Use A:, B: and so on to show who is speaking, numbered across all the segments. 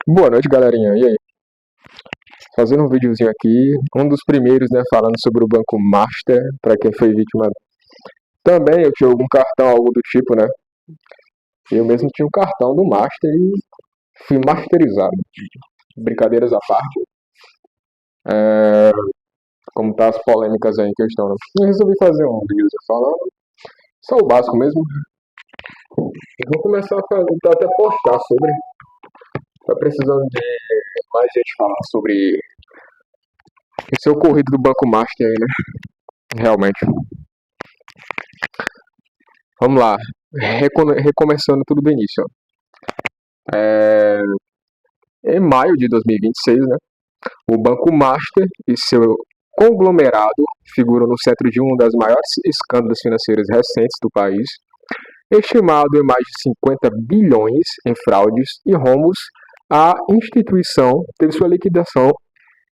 A: Boa noite, galerinha. E aí? Fazendo um videozinho aqui, um dos primeiros, né, falando sobre o Banco Master, para quem foi vítima também, eu tinha algum cartão, algo do tipo, né? Eu mesmo tinha um cartão do Master e fui masterizado. Brincadeiras à parte, é, como tá as polêmicas aí em questão, né? Eu resolvi fazer um vídeo falando, só o básico mesmo. Eu vou começar a fazer, até postar sobre. Tá precisando de mais gente falar sobre esse ocorrido do Banco Master aí, né? Realmente. Vamos lá. Recomeçando tudo do início. Ó. Em maio de 2026, né, o Banco Master e seu conglomerado figuram no centro de um dos maiores escândalos financeiros recentes do país, estimado em mais de 50 bilhões em fraudes e rombos. A instituição teve sua liquidação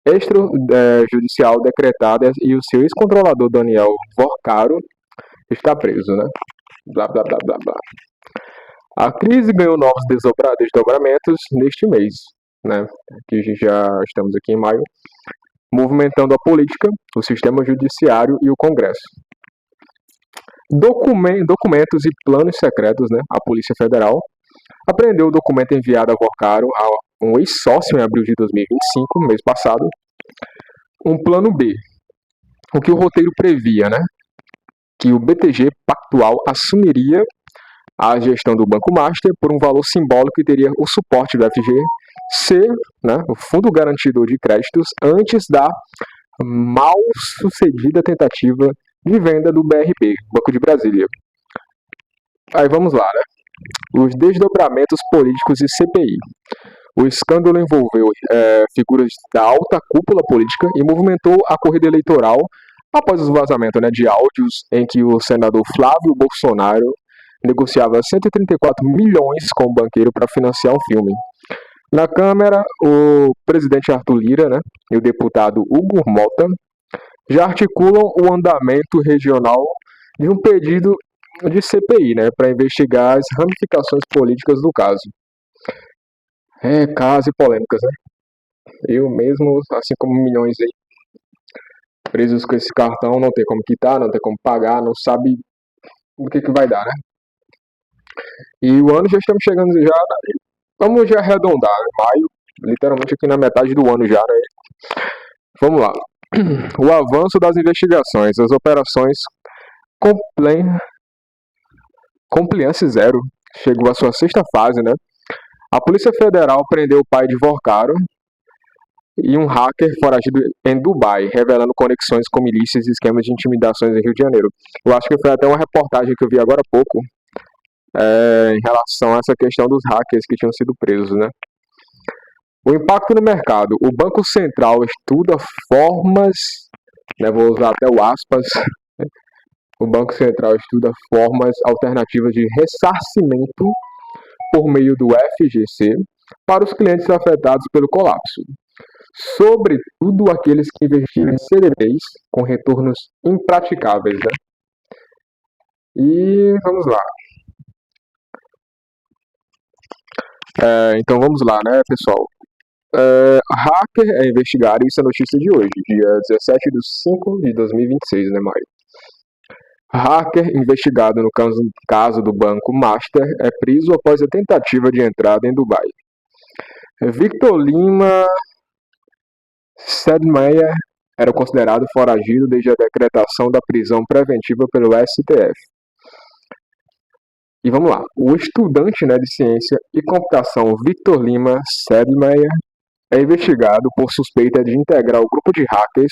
A: extrajudicial decretada e o seu ex-controlador Daniel Vorcaro está preso, né? Blá, blá, blá, blá, blá. A crise ganhou novos desdobramentos neste mês, né? Que já estamos aqui em maio, movimentando a política, o sistema judiciário e o Congresso. Documentos e planos secretos, né? A Polícia Federal apreendeu o documento enviado a Vorcaro, a um ex-sócio, em abril de 2025, mês passado, um plano B. O que o roteiro previa, né? Que o BTG Pactual assumiria a gestão do Banco Master por um valor simbólico e teria o suporte do FGC, né, o Fundo Garantidor de Créditos, antes da mal sucedida tentativa de venda do BRB, Banco de Brasília. Aí vamos lá, né? Os desdobramentos políticos e CPI. O escândalo envolveu figuras da alta cúpula política e movimentou a corrida eleitoral após o vazamento, né, de áudios em que o senador Flávio Bolsonaro negociava 134 milhões com o banqueiro para financiar um filme. Na Câmara, o presidente Arthur Lira, né, e o deputado Hugo Mota já articulam o andamento regional de um pedido de CPI, né, para investigar as ramificações políticas do caso. Casos e polêmicas, né? Eu mesmo, assim como milhões aí, presos com esse cartão, não tem como quitar, não tem como pagar, não sabe do que vai dar, né? E o ano já estamos chegando já, vamos já arredondar, né? Maio, literalmente aqui na metade do ano já, né? Vamos lá. O avanço das investigações, as operações Compliance Zero chegou à sua sexta fase, né? A Polícia Federal prendeu o pai de Vorcaro e um hacker foragido em Dubai, revelando conexões com milícias e esquemas de intimidações em Rio de Janeiro. Eu acho que foi até uma reportagem que eu vi agora há pouco, em relação a essa questão dos hackers que tinham sido presos, né? O impacto no mercado. O Banco Central estuda formas, né, vou usar até o aspas, o Banco Central estuda formas alternativas de ressarcimento por meio do FGC para os clientes afetados pelo colapso. Sobretudo aqueles que investiram em CDBs com retornos impraticáveis, né? E vamos lá. Então vamos lá, né, pessoal? Hacker é investigado, isso é a notícia de hoje, dia 17 de 5 de 2026, né, maio. Hacker investigado no caso do Banco Master é preso após a tentativa de entrada em Dubai. Victor Lima Sedmeyer era considerado foragido desde a decretação da prisão preventiva pelo STF. E vamos lá. O estudante, né, de ciência e computação Victor Lima Sedmeyer é investigado por suspeita de integrar o grupo de hackers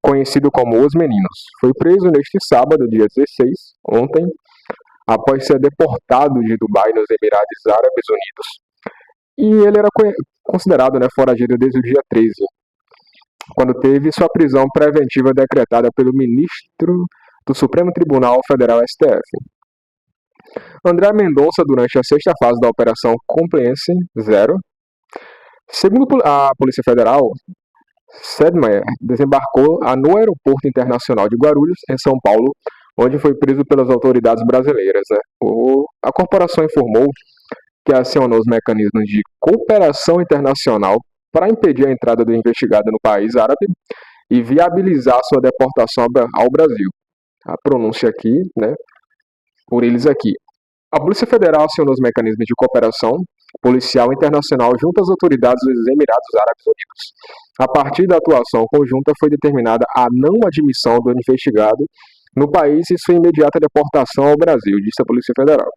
A: conhecido como Os Meninos. Foi preso neste sábado, dia 16, ontem, após ser deportado de Dubai, nos Emirados Árabes Unidos. E ele era considerado, né, foragido desde o dia 13, quando teve sua prisão preventiva decretada pelo ministro do Supremo Tribunal Federal, STF. André Mendonça, durante a sexta fase da Operação Compliance Zero, segundo a Polícia Federal, Sedmeyer desembarcou no Aeroporto Internacional de Guarulhos, em São Paulo, onde foi preso pelas autoridades brasileiras, né? A corporação informou que acionou os mecanismos de cooperação internacional para impedir a entrada do investigado no país árabe e viabilizar sua deportação ao Brasil. A pronúncia aqui, né, por eles aqui. A Polícia Federal acionou os mecanismos de cooperação policial internacional junto às autoridades dos Emirados Árabes Unidos. A partir da atuação conjunta foi determinada a não admissão do investigado no país e sua imediata deportação ao Brasil, disse a Polícia Federal.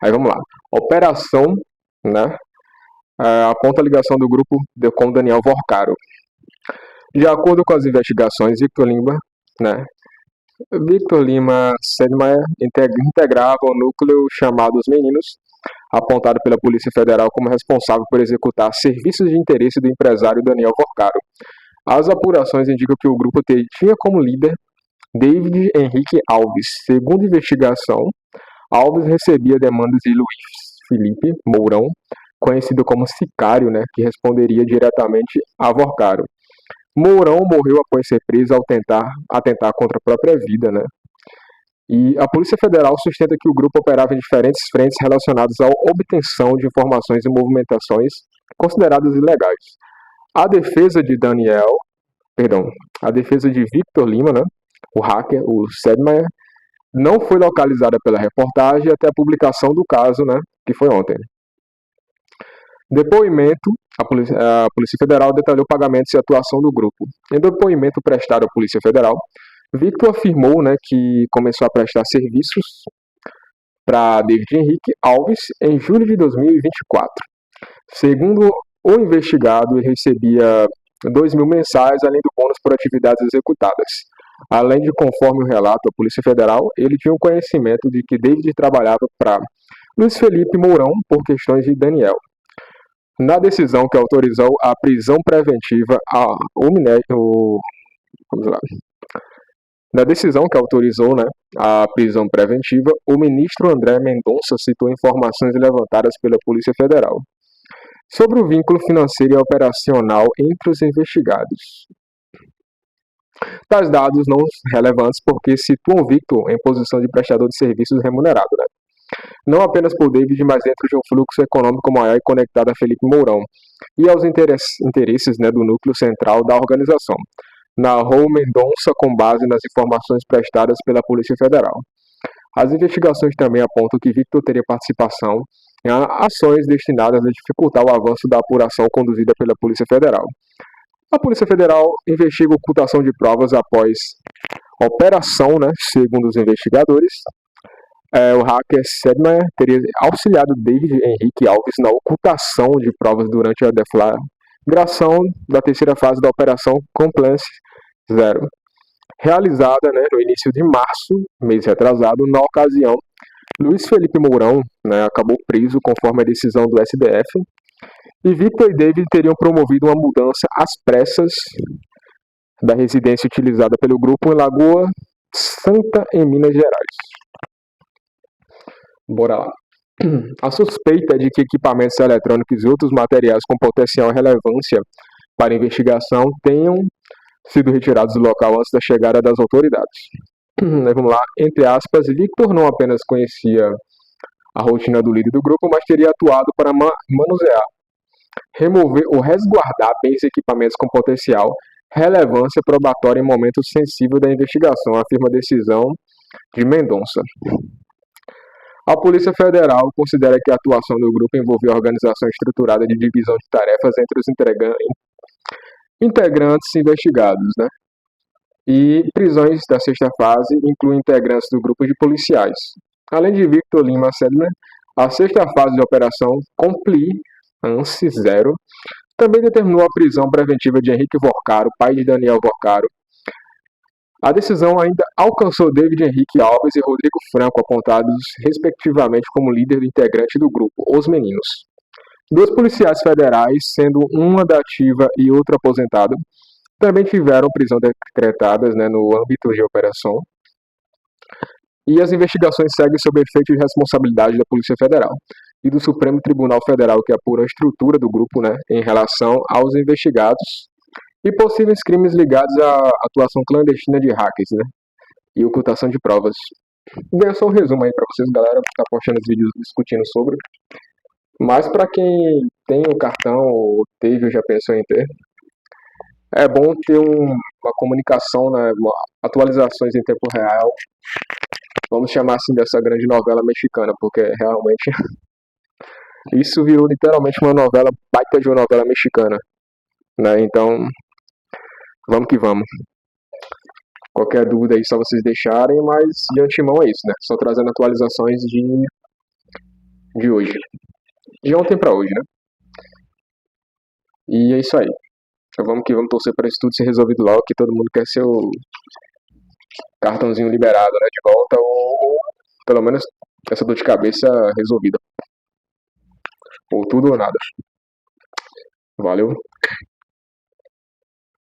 A: Aí vamos lá. Operação, né, aponta a ligação do grupo com Daniel Vorcaro. De acordo com as investigações, Victor Lima Sedmaier integrava o núcleo chamado Os Meninos, apontado pela Polícia Federal como responsável por executar serviços de interesse do empresário Daniel Vorcaro. As apurações indicam que o grupo tinha como líder David Henrique Alves. Segundo a investigação, Alves recebia demandas de Luiz Felipe Mourão, conhecido como Sicário, né, que responderia diretamente a Vorcaro. Mourão morreu após ser preso ao atentar contra a própria vida, né? E a Polícia Federal sustenta que o grupo operava em diferentes frentes relacionadas à obtenção de informações e movimentações consideradas ilegais. A defesa de Victor Lima, né, o hacker, o Sedmaier, não foi localizada pela reportagem até a publicação do caso, né, que foi ontem. Depoimento, a Polícia Federal detalhou pagamentos e atuação do grupo. Em depoimento prestado à Polícia Federal, Victor afirmou, né, que começou a prestar serviços para David Henrique Alves em julho de 2024. Segundo o investigado, ele recebia 2 mil mensais, além do bônus por atividades executadas. Além de, conforme o relato da Polícia Federal, ele tinha o conhecimento de que David trabalhava para Luiz Felipe Mourão por questões de Daniel. Na decisão que autorizou a prisão preventiva a prisão preventiva, o ministro André Mendonça citou informações levantadas pela Polícia Federal sobre o vínculo financeiro e operacional entre os investigados. Tais dados não relevantes porque situam Victor em posição de prestador de serviços remunerado, né? Não apenas por David, mas dentro de um fluxo econômico maior e conectado a Felipe Mourão e aos interesses, né, do núcleo central da organização, narrou Mendonça com base nas informações prestadas pela Polícia Federal. As investigações também apontam que Victor teria participação em ações destinadas a dificultar o avanço da apuração conduzida pela Polícia Federal. A Polícia Federal investiga ocultação de provas após operação, né, segundo os investigadores. O hacker Sedmaier teria auxiliado David Henrique Alves na ocultação de provas durante a deflagração da terceira fase da Operação Compliance Zero, realizada, né, no início de março, mês retrasado. Na ocasião, Luiz Felipe Mourão, né, acabou preso conforme a decisão do STF, e Victor e David teriam promovido uma mudança às pressas da residência utilizada pelo grupo em Lagoa Santa, em Minas Gerais. Bora lá. A suspeita é de que equipamentos eletrônicos e outros materiais com potencial relevância para a investigação tenham sido retirados do local antes da chegada das autoridades. Vamos lá, entre aspas, Victor não apenas conhecia a rotina do líder do grupo, mas teria atuado para manusear, remover ou resguardar bens e equipamentos com potencial relevância probatória em momento sensível da investigação, afirma a decisão de Mendonça. A Polícia Federal considera que a atuação do grupo envolveu a organização estruturada de divisão de tarefas entre os integrantes investigados, né? E prisões da sexta fase incluem integrantes do grupo de policiais. Além de Victor Lima Sedmaier, a sexta fase da Operação Compliance Zero também determinou a prisão preventiva de Henrique Vorcaro, pai de Daniel Vorcaro. A decisão ainda alcançou David Henrique Alves e Rodrigo Franco, apontados respectivamente como líder do integrante do grupo, Os Meninos. 2 policiais federais, sendo uma da ativa e outra aposentada, também tiveram prisão decretadas, né, no âmbito de operação. E as investigações seguem sob efeito de responsabilidade da Polícia Federal e do Supremo Tribunal Federal, que apura a estrutura do grupo, né, em relação aos investigados e possíveis crimes ligados à atuação clandestina de hackers, né, e ocultação de provas. Ganhar só um resumo aí pra vocês, galera, que tá postando os vídeos discutindo sobre. Mas pra quem tem o cartão ou teve ou já pensou em ter, é bom ter uma comunicação, né, atualizações em tempo real. Vamos chamar assim dessa grande novela mexicana, porque realmente isso virou literalmente uma novela, baita de uma novela mexicana, né? Então, vamos que vamos. Qualquer dúvida aí, só vocês deixarem, mas de antemão é isso, né? Só trazendo atualizações de hoje. De ontem pra hoje, né? E é isso aí. Então vamos que vamos torcer para isso tudo ser resolvido logo, que todo mundo quer seu cartãozinho liberado, né? De volta, ou pelo menos essa dor de cabeça resolvida. Ou tudo ou nada. Valeu.